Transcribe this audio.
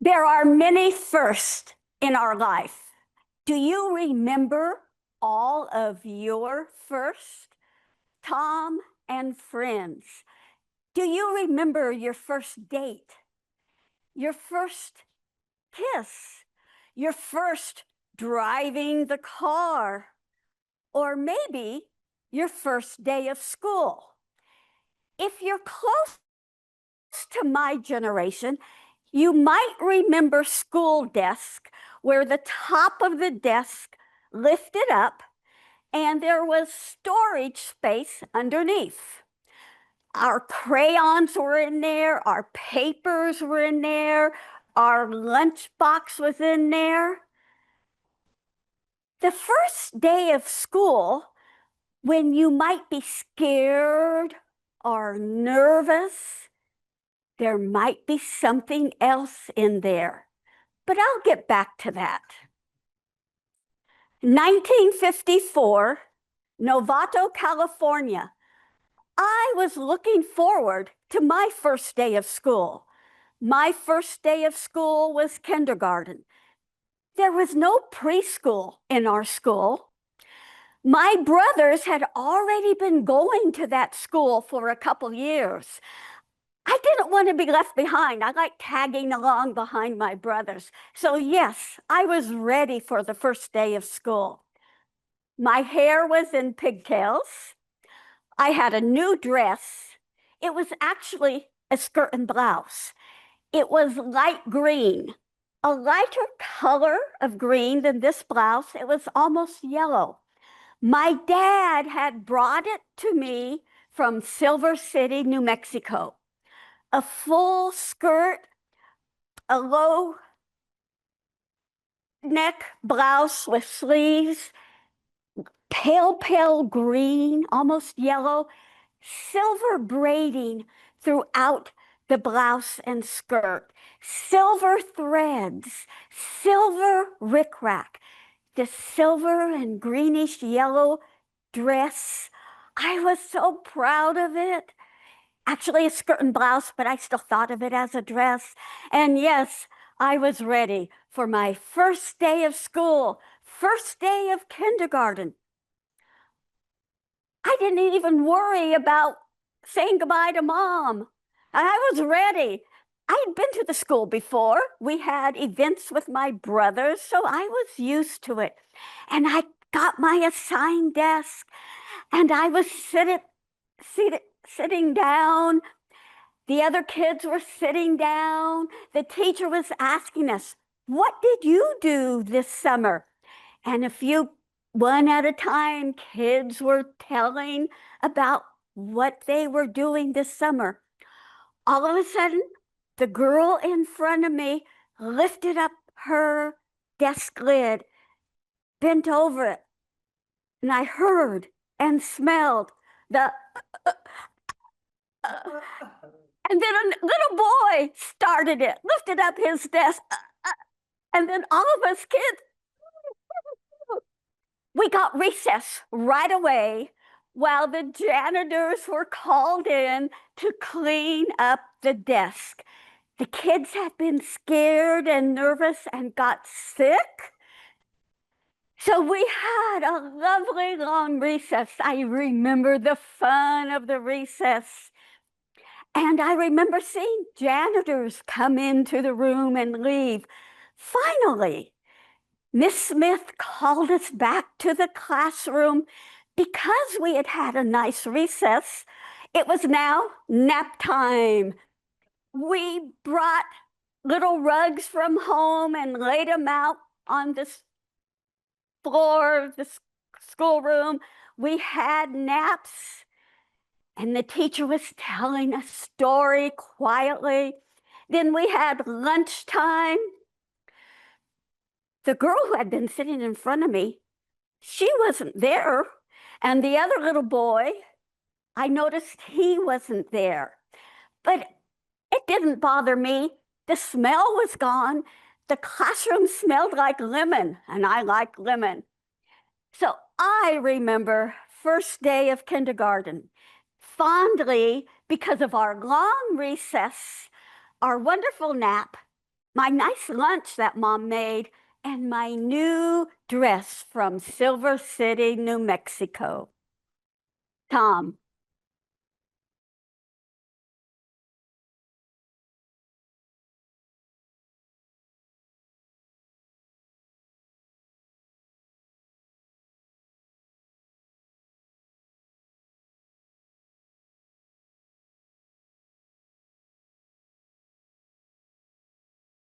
There are many firsts in our life. Do you remember all of your firsts? Tom and friends, do you remember your first date? Your first kiss? Your first driving the car? Or maybe your first day of school? If you're close to my generation, you might remember school desk where the top of the desk lifted up and there was storage space underneath. Our crayons were in there, our papers were in there, our lunchbox was in there. The first day of school, when you might be scared or nervous, there might be something else in there, but I'll get back to that. 1954, Novato, California. I was looking forward to my first day of school. My first day of school was kindergarten. There was no preschool in our school. My brothers had already been going to that school for a couple years. I didn't want to be left behind. I like tagging along behind my brothers. So yes, I was ready for the first day of school. My hair was in pigtails. I had a new dress. It was actually a skirt and blouse. It was light green, a lighter color of green than this blouse. It was almost yellow. My dad had brought it to me from Silver City, New Mexico. A full skirt, a low neck blouse with sleeves, pale green, almost yellow, silver braiding throughout the blouse and skirt, silver threads, silver rickrack, the silver and greenish yellow dress. I was so proud of it. Actually a skirt and blouse, but I still thought of it as a dress. And yes, I was ready for my first day of school, first day of kindergarten. I didn't even worry about saying goodbye to Mom. I was ready. I had been to the school before. We had events with my brothers, so I was used to it. And I got my assigned desk, and I was sitting down. The other kids were sitting down. The teacher was asking us, "What did you do this summer?" And a few, one at a time, kids were telling about what they were doing this summer. All of a sudden, the girl in front of me lifted up her desk lid, bent over it, and I heard and smelled the and then a little boy started it, lifted up his desk, and then all of us kids, we got recess right away while the janitors were called in to clean up the desk. The kids had been scared and nervous and got sick. So we had a lovely long recess. I remember the fun of the recess. And I remember seeing janitors come into the room and leave. Finally, Miss Smith called us back to the classroom because we had had a nice recess. It was now nap time. We brought little rugs from home and laid them out on the floor of the schoolroom. We had naps, and the teacher was telling a story quietly. Then we had lunchtime. The girl who had been sitting in front of me, she wasn't there. And the other little boy, I noticed he wasn't there. But it didn't bother me. The smell was gone. The classroom smelled like lemon, and I like lemon. So I remember first day of kindergarten fondly because of our long recess, our wonderful nap, my nice lunch that Mom made, and my new dress from Silver City, New Mexico. Tom,